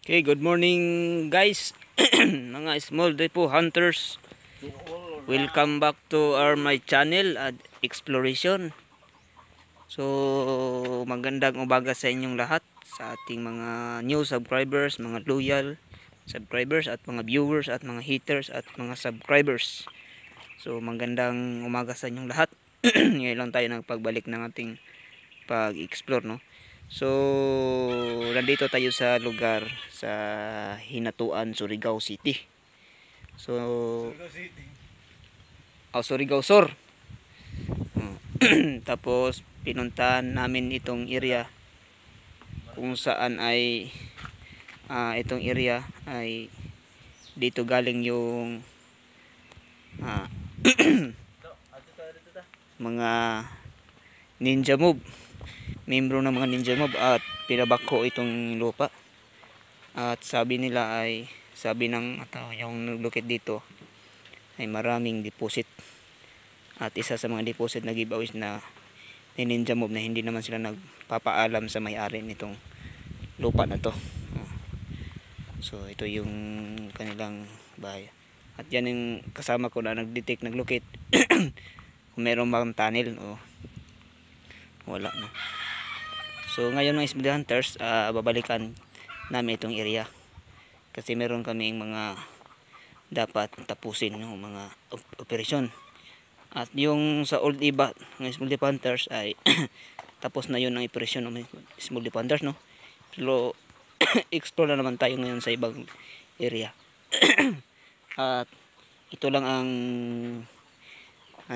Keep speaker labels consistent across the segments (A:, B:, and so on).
A: Okay, good morning guys. Mga small depo hunters. Welcome back to my channel at exploration. So, magandang umaga sa inyong lahat, sa ating mga new subscribers, mga loyal subscribers at mga viewers at mga haters at mga subscribers. So, magandang umaga sa inyong lahat. Ngayon lang tayo nagpagbalik ng ating pag-explore, no? So, nandito tayo sa lugar sa Hinatuan, Surigao City. So, Surigao Sur. Tapos, pinuntahan namin itong area kung saan ay itong area ay dito galing yung mga ninja mob, membro ng mga ninja mob, at pinabako itong lupa. At sabi nila ay, sabi ng yung naglukit dito ay maraming deposit, at isa sa mga deposit na giveaways na ni ninja mob na hindi naman sila nagpapaalam sa may-ari nitong lupa na to. So ito yung kanilang bahay, at yan yung kasama ko na nagdetect, naglukit kung meron bang tunnel o wala na. So ngayon mga small hunters, babalikan namin itong area kasi meron kaming mga dapat tapusin, no, mga operasyon. At yung sa old iba ng small hunters ay tapos na yun ang operasyon ng small hunters, no. Pero explore na naman tayo ngayon sa ibang area. At ito lang ang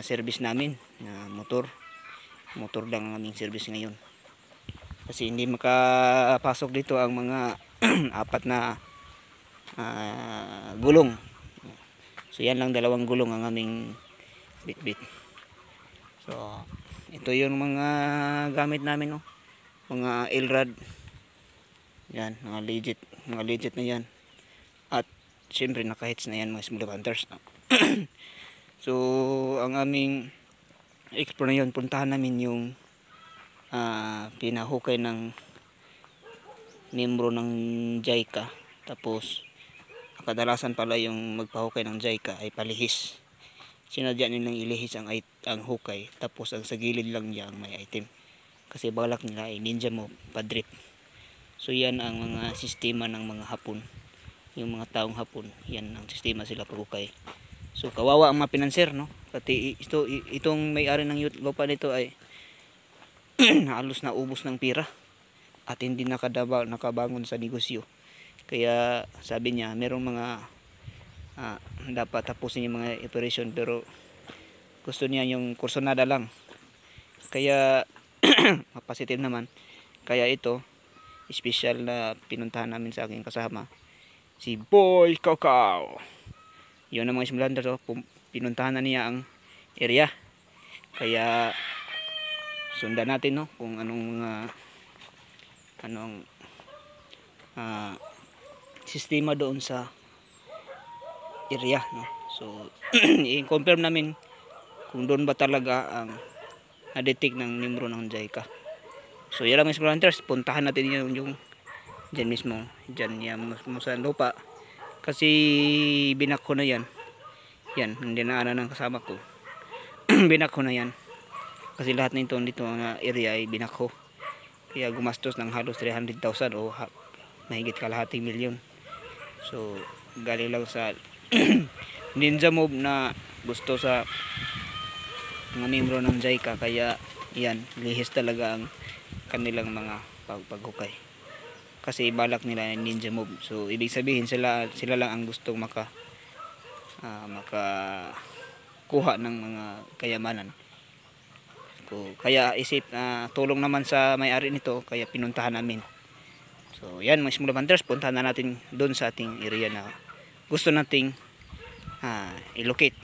A: service namin na motor lang ang aming service ngayon, kasi hindi makapasok dito ang mga apat na gulong. So yan lang, dalawang gulong ang aming bitbit. So ito yung mga gamit namin, no, mga L-rod yan, mga legit na yan, at syempre naka-hits na yan mga small hunters, no? So ang aming explore na yun, puntahan namin yung pinahukay ng membro ng JICA. Tapos kadalasan pala yung magpahukay ng JICA ay palihis. Sinadya nilang ilihis ang hukay, tapos ang sa gilid lang niya ang may item, kasi balak nila ay ninja mo padrip. So yan ang mga sistema ng mga Hapon, yung mga taong Hapon, yan ang sistema sila paghukay. So kawawa ang mga pinanser, no, pati itong may-ari ng lupa nito ay halos na ubos ng pira at hindi nakabangon sa negosyo. Kaya sabi niya merong mga dapat tapusin yung mga operation, pero gusto niya yung kursonada lang. Kaya positive naman. Kaya ito special na pinuntahan namin sa aking kasama, si Boy Kakao. Yun ang mga simulander, so pinuntahan na niya ang area. Kaya sundan natin, no, kung anong sistema doon sa area, no. So i-confirm namin kung doon ba talaga ang na-detect ng membro ng JICA. So yan lang mga hunters, puntahan natin yung dyan mismo, dyan yan mo sa lupa, kasi binako na yan, hindi na ng kasama ko. Binako na yan kasi lahat nito dito na area ay binako, kaya gumastos ng halos 300,000 o mahigit kalahating milyon. So galing lang sa ninja mob na gusto sa mga membro ng JICA, kaya yan, lihis talaga ang kanilang mga paghukay, kasi balak nila yung ninja mob. So ibig sabihin sila lang ang gustong makakuha ng mga kayamanan. So kaya tulong naman sa may-ari nito, kaya pinuntahan namin. So yan mga small hunters, puntahan na natin doon sa ating area na gusto nating i-locate,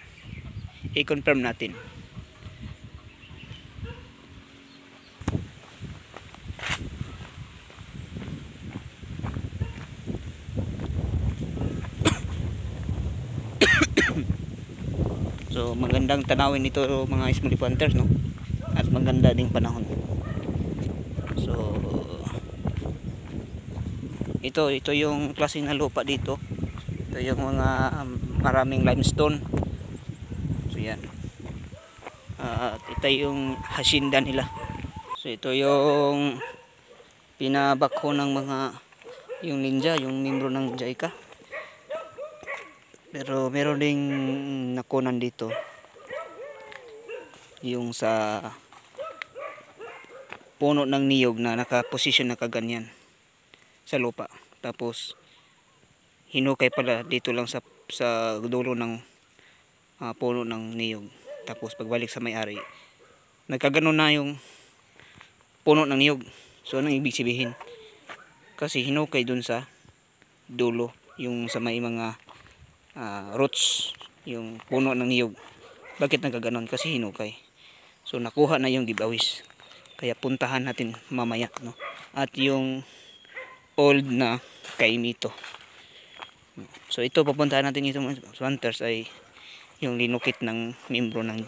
A: i-confirm natin. So magandang tanawin ito mga small hunters, no, at maganda ding panahon. So ito yung klase ng lupa dito. Ito yung mga maraming limestone. So yan. At ito yung hacienda nila. So ito yung pinabakho ng mga yung ninja, yung membro ng JICA. Pero meron ding nakunan dito. Yung sa puno ng niyog na nakaposisyon na kaganyan sa lupa. Tapos hinukay pala dito lang sa dulo ng puno ng niyog. Tapos pagbalik sa may-ari, nagkaganon na yung puno ng niyog. So anong ibig sabihin? Kasi hinukay dun sa dulo, yung sa may mga roots, yung puno ng niyog. Bakit nagkaganon? Kasi hinukay. So nakuha na yung giveaways. Kaya puntahan natin mamaya, no? At yung old na kaimito. So ito papuntahan natin ito mga hunters ay yung linukit ng membro ng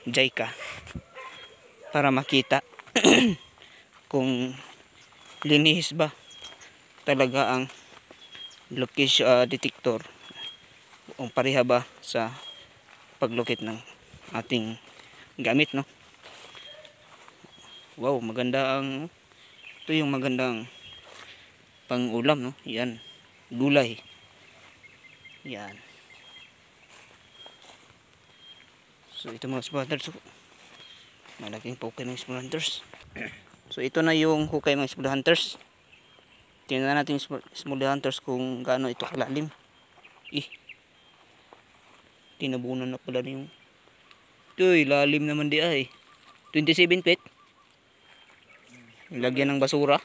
A: JICA para makita kung linihis ba talaga ang location detector, kung pareha ba sa paglukit ng ating gamit, no? Wow, maganda ang ito yung magandang pang-ulam, no? Yan, gulay. Yan. So ito mga small hunters, malaking hukay mga small hunters. So ito na yung hukay mga small hunters. Tingnan natin small hunters kung gaano ito kalalim. Tinabunan na pala yung ito'y lalim naman di ay 27 feet. Lagyan ng basura.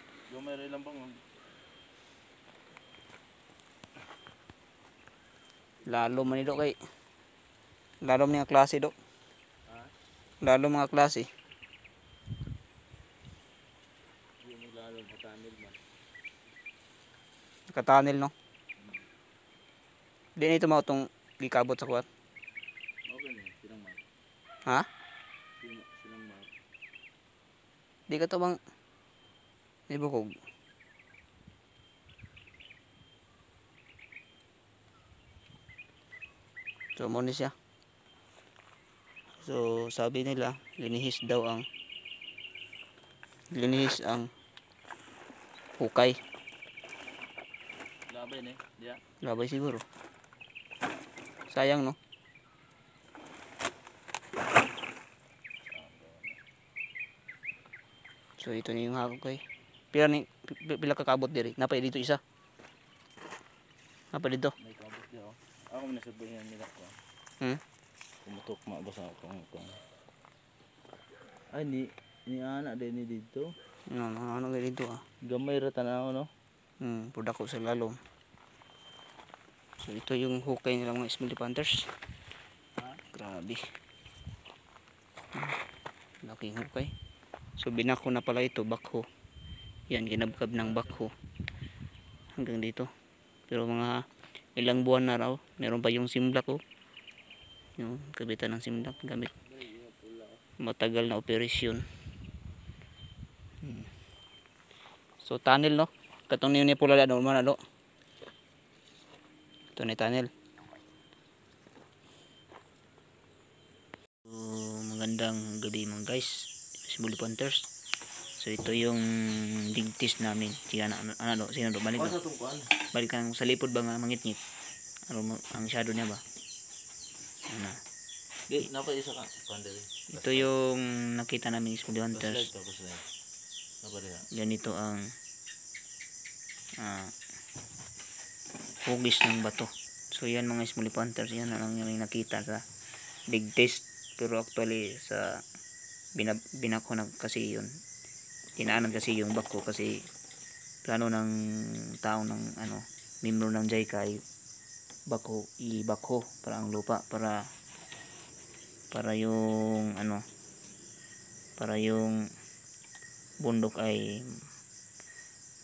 A: Lalo man ito kay lalo mga klase do. Lalo mga klase. Nakatanil, no? Di na ito mga itong gikabot sa kuwat. Ha? Di ka ito bang ibukog? So muna siya. So sabi nila linihis ang hukay. Labay siguro. Sayang, no? So ito na yung hukay. Pila kakabot diri. Napay dito isa. Napay dito.
B: May kabot di ako. Ako nasabihin nila ko. Kumutok mabasa ako. Ay ni anak din ni dito.
A: Ano dito
B: Gamay ra tanaw, no?
A: Pudak ko sa lalom. So ito yung hukay nila mga small hunters. Grabe. Laking hukay. So binako na pala ito, bakho. Yan, ginabkab ng bakho. Hanggang dito. Pero mga ilang buwan na raw. Meron pa yung simlak, yung kabitan ng simlak gamit. Matagal na operasyon. So tunnel, no? Katong niyo ni pula na naman, no? Ito na tunnel. So magandang gabi mga guys, small hunters. So ito yung digtis namin. Sige na ano sino do balik. Balik kang sa lipod ba nga mangit-ngit. Ano ang shadow niya ba? Ano?
B: Di napa isa ka pandiri.
A: Ito yung nakita namin small hunters. Ganito ang hugis ng bato. So yan mga small hunters, yan ang yung nakita sa digtis. Pero actually sa binako na kasi yun. Tinaanan kasi yung bako kasi plano ng tao ng membro ng JICA ay ibako para ang lupa para yung para yung bundok ay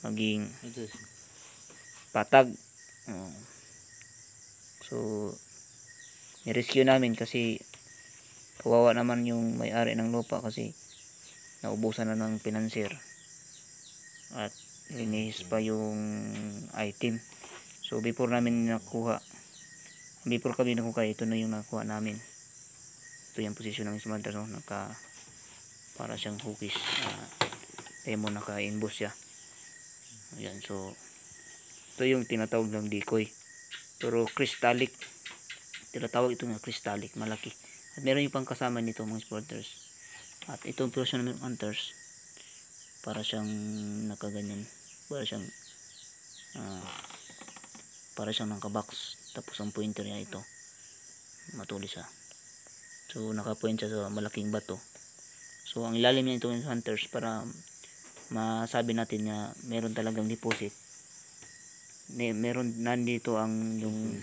A: maging patag. So ni-rescue namin kasi kawawa naman yung may-ari ng lupa kasi naubusan na ng financier at linihis pa yung item. So before kami nakuha, ito na yung nakuha namin. Ito yung position ng smart, no? Para siyang hugis. Demo naka-inboss siya. Ayan, so ito yung tinatawag ng decoy. Pero crystallic. Tinatawag ito ng crystallic, malaki. At meron yung pang kasama nito mga spotters. At itong version ng hunters, para siyang nakaganyan. Para siyang nakabox. Tapos ang pointer niya ito. Matulis siya. So nakapoint siya sa malaking bato. So ang ilalim niya itong hunters para masabi natin na meron talagang deposit. Meron nandito ang yung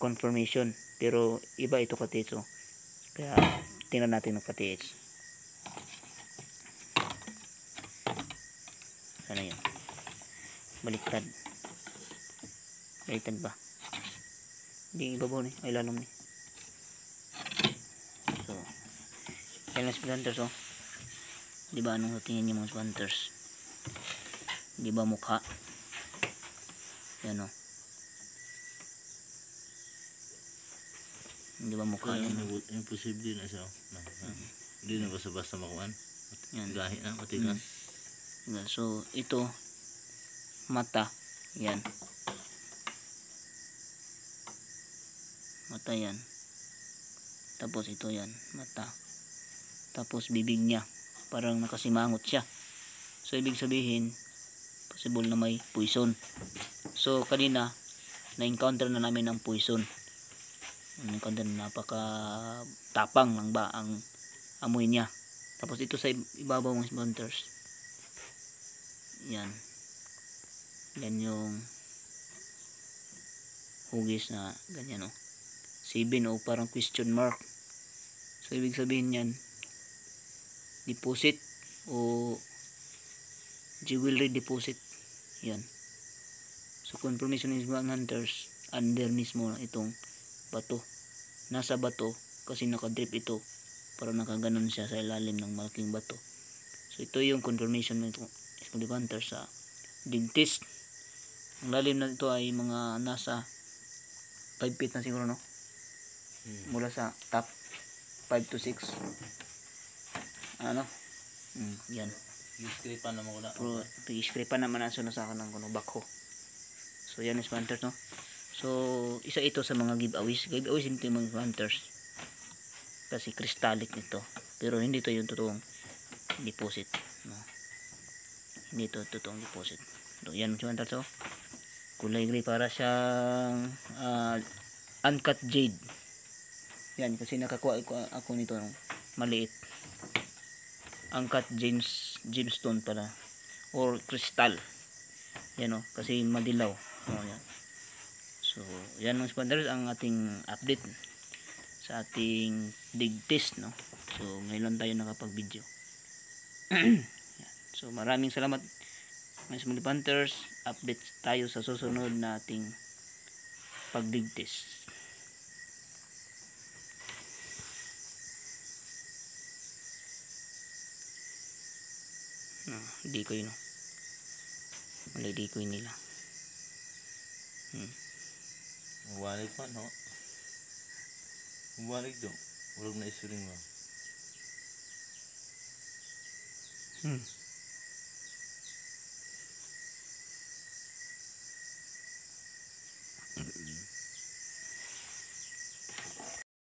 A: confirmation, pero iba ito katitso. Kaya tingnan natin ng katits. Sana yun. Baliktad ba? Hindi ibabaw ni, ay lalong ni. So yan lang hunters, oh. Diba anong tingin niyo mga hunters? Diba mukha? Yan, oh. Diba mukha yan?
B: Imposible na siya. Hindi na basta-basta makuhaan. Gahi na, matigas.
A: So ito mata, yan. Mata yan. Tapos ito yan, mata. Tapos bibig niya, parang nakasimangot siya. So ibig sabihin, possible na may poison. So kanina, na-encounter na namin ng poison. Na-encounter na napaka tapang lang ba ang amoy niya. Tapos ito sa ibabaw mga hunters. Yan. Yan yung hugis na ganyan, oh. 7 o parang question mark. So ibig sabihin yan, deposit o jewelry deposit. Yan. So confirmation is mga hunters, under mismo itong bato. Nasa bato kasi nakadrip ito, para nakaganon siya sa ilalim ng malaking bato. So ito yung confirmation ng itong hunters sa dentist. Ang lalim na ito ay mga nasa 5 feet na siguro, no? Mula sa top 5 to 6. Ano? Yan.
B: I-scrapan naman ko na.
A: Pero i-scrapan naman ang sa kanang kuno bakho. So yan is hunters, no? So isa ito sa mga giveaways. Giveaways ito yung mga hunters. Kasi crystallic nito. Pero hindi ito yung totoong deposit, no? Hindi ito totoong deposit. So yan mga hunters, oh. Kulay gray, para siyang uncut jade. Yan, kasi nakakuha ako nito ng maliit. Uncut gemstone pala, or crystal. Yan, oh, kasi madilaw. Oh, yan. So yan mga sponsors ang ating update sa ating dig test, no? So ngayon tayo nakapag-video. So maraming salamat mga small hunters. Update tayo sa susunod na ating pag-dig test. Decoy, no? Malay decoy nila.
B: Mabalik pa, no? Mabalik daw. Walang na isuring mo.